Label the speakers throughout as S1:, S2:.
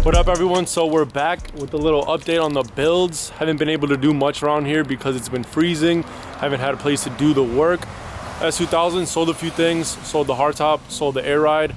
S1: What up everyone? So we're back with a little update on the builds. Haven't been able to do much around here because it's been freezing. Haven't had a place to do the work. S2000 sold a few things, sold the hardtop, sold the air ride,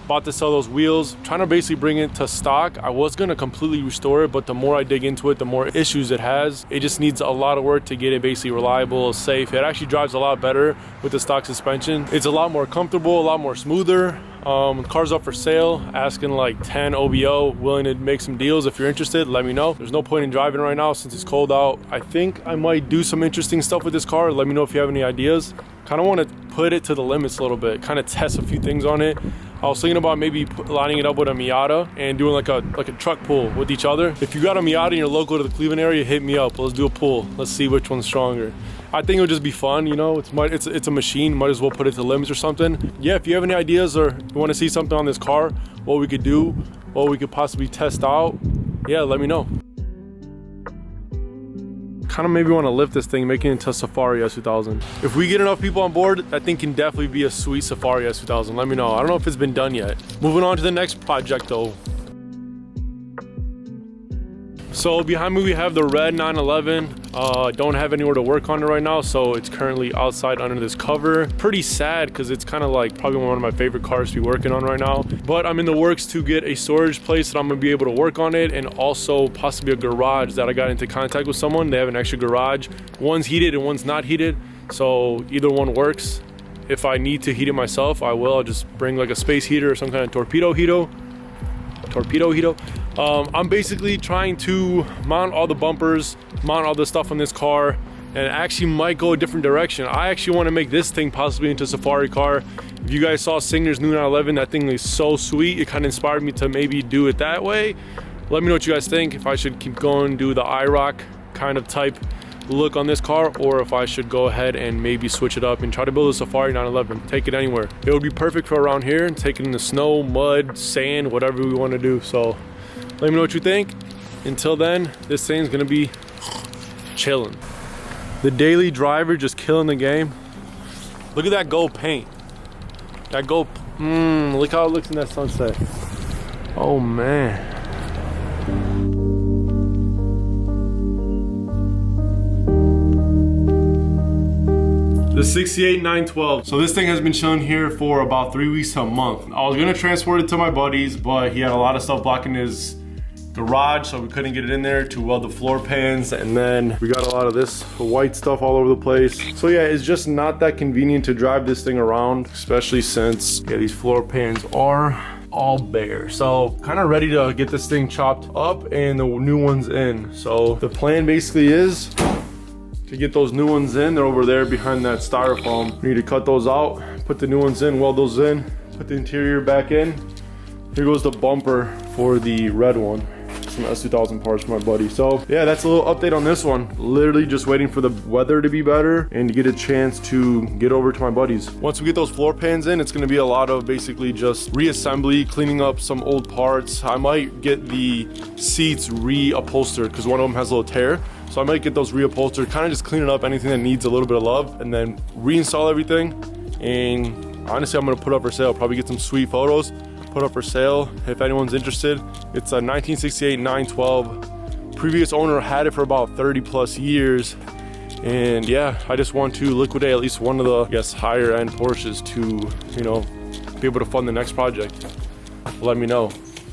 S1: about to sell those wheels, trying to basically bring it to stock. I was gonna completely restore it, but the more I dig into it, the more issues it has. It just needs a lot of work to get it basically reliable, safe. It actually drives a lot better with the stock suspension. It's a lot more comfortable, a lot more smoother. Car's up for sale, asking like 10 OBO, willing to make some deals. If you're interested, let me know. There's no point in driving right now since it's cold out. I think I might do some interesting stuff with this car. Let me know if you have any ideas. Kind of want to put it to the limits a little bit, kind of test a few things on it. I was thinking about maybe lining it up with a Miata and doing like a truck pull with each other. If you got a Miata and you're local to the Cleveland area, hit me up. Let's do a pull. Let's see which one's stronger. I think it'll just be fun, you know. It's a machine. Might as well put it to limits or something. Yeah, if you have any ideas or you want to see something on this car, what we could do, what we could possibly test out, yeah, let me know. Kind of maybe want to lift this thing, make it into a Safari S2000. If we get enough people on board, that thing can definitely be a sweet Safari S2000. Let me know. I don't know if it's been done yet. Moving on to the next project though. So behind me we have the red 911. Don't have anywhere to work on it right now, so it's currently outside under this cover. Pretty sad because it's kind of like probably one of my favorite cars to be working on right now. But I'm in the works to get a storage place that I'm gonna be able to work on it, and also possibly a garage that I got into contact with someone. They have an extra garage. One's heated and one's not heated, so either one works. If I need to heat it myself, I will. I'll just bring like a space heater or some kind of torpedo heater. I'm basically trying to mount all the bumpers, mount all the stuff on this car, and actually might go a different direction. I actually want to make this thing possibly into a Safari car. If you guys saw Singer's new 911, that thing is so sweet. It kind of inspired me to maybe do it that way. Let me know what you guys think. If I should keep going, do the IROC kind of type look on this car, or if I should go ahead and maybe switch it up and try to build a Safari 911, take it anywhere. It would be perfect for around here and take it in the snow, mud, sand, whatever we want to do. So let me know what you think. Until then, this thing's gonna be chilling. The daily driver just killing the game. Look at that gold paint. That gold, look how it looks in that sunset. Oh man. The 68912. So this thing has been chilling here for about 3 weeks to a month. I was gonna transport it to my buddy's, but he had a lot of stuff blocking his garage, so we couldn't get it in there to weld the floor pans, and then we got a lot of this white stuff all over the place. So yeah, it's just not that convenient to drive this thing around, especially since these floor pans are all bare. So kind of ready to get this thing chopped up and the new ones in. So the plan basically is to get those new ones in. They're over there behind that styrofoam. We need to cut those out, put the new ones in, weld those in, put the interior back in. Here goes the bumper for the red one. Some S2000 parts for my buddy. So yeah, that's a little update on this one. Literally just waiting for the weather to be better and to get a chance to get over to my buddies. Once we get those floor pans in, it's gonna be a lot of basically just reassembly, cleaning up some old parts. I might get the seats reupholstered because one of them has a little tear. So I might get those reupholstered, kind of just cleaning up anything that needs a little bit of love, and then reinstall everything. And honestly, I'm gonna put up for sale, probably get some sweet photos, put up for sale if anyone's interested. It's a 1968 912. Previous owner had it for about 30 plus years. And yeah, I just want to liquidate at least one of the, I guess, higher end Porsches to, you know, be able to fund the next project. Let me know.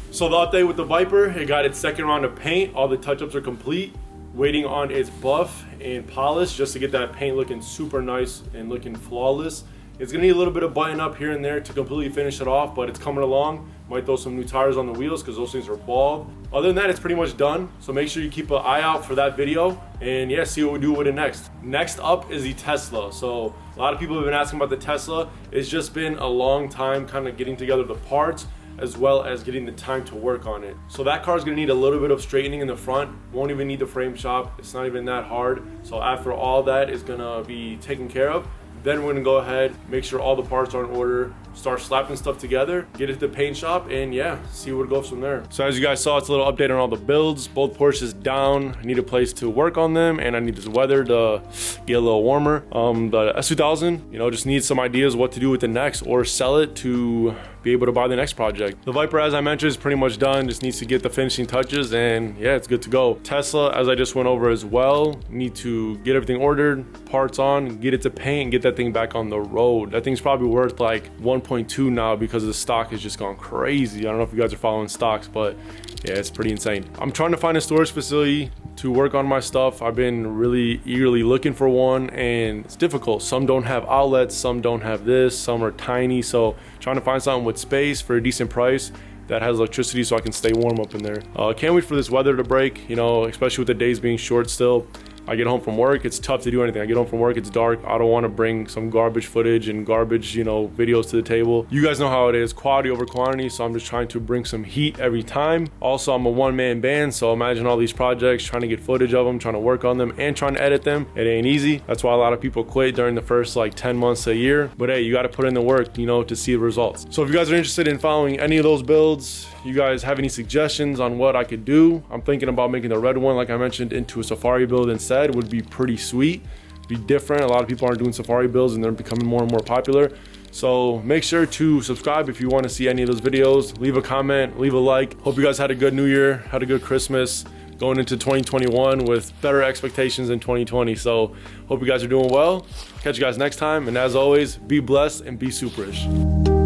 S1: So the update with the Viper, it got its second round of paint. All the touch-ups are complete. Waiting on its buff and polish just to get that paint looking super nice and looking flawless. It's gonna need a little bit of button up here and there to completely finish it off, but it's coming along. Might throw some new tires on the wheels because those things are bald. Other than that, it's pretty much done. So make sure you keep an eye out for that video, and yeah, see what we do with it next. Next up is the Tesla. So a lot of people have been asking about the Tesla. It's just been a long time kind of getting together the parts, as well as getting the time to work on it. So that car is gonna need a little bit of straightening in the front. Won't even need the frame shop. It's not even that hard. So after all that is gonna be taken care of, Then we're gonna go ahead, make sure all the parts are in order, start slapping stuff together, get it to the paint shop, and yeah, see where it goes from there. So as you guys saw, it's a little update on all the builds. Both Porsches down. I need a place to work on them, and I need this weather to get a little warmer. The S2000, you know, just need some ideas what to do with the next, or sell it to be able to buy the next project. The Viper, as I mentioned, is pretty much done. Just needs to get the finishing touches, and yeah, it's good to go. Tesla, as I just went over as well, need to get everything ordered, parts on, get it to paint, and get that thing back on the road. That thing's probably worth like 1.2 now because the stock has just gone crazy. I don't know if you guys are following stocks, but yeah, it's pretty insane. I'm trying to find a storage facility to work on my stuff. I've been really eagerly looking for one, and it's difficult. Some don't have outlets, some don't have this, some are tiny. So trying to find something with space for a decent price that has electricity so I can stay warm up in there. Can't wait for this weather to break, you know, especially with the days being short still. I get home from work, it's tough to do anything. I get home from work, it's dark. I don't want to bring some garbage footage and garbage, you know, videos to the table. You guys know how it is, quality over quantity, so I'm just trying to bring some heat every time. Also, I'm a one-man band, so imagine all these projects, trying to get footage of them, trying to work on them, and trying to edit them. It ain't easy. That's why a lot of people quit during the first like 10 months to a year. But hey, you got to put in the work, you know, to see the results. So if you guys are interested in following any of those builds, you guys have any suggestions on what I could do? I'm thinking about making the red one, like I mentioned, into a safari build instead. Would be pretty sweet, be different. A lot of people aren't doing safari builds and they're becoming more and more popular. So make sure to subscribe if you want to see any of those videos. Leave a comment, leave a like. Hope you guys had a good new year, had a good Christmas, going into 2021 with better expectations than 2020. So hope you guys are doing well. Catch you guys next time, and as always, be blessed and be superish.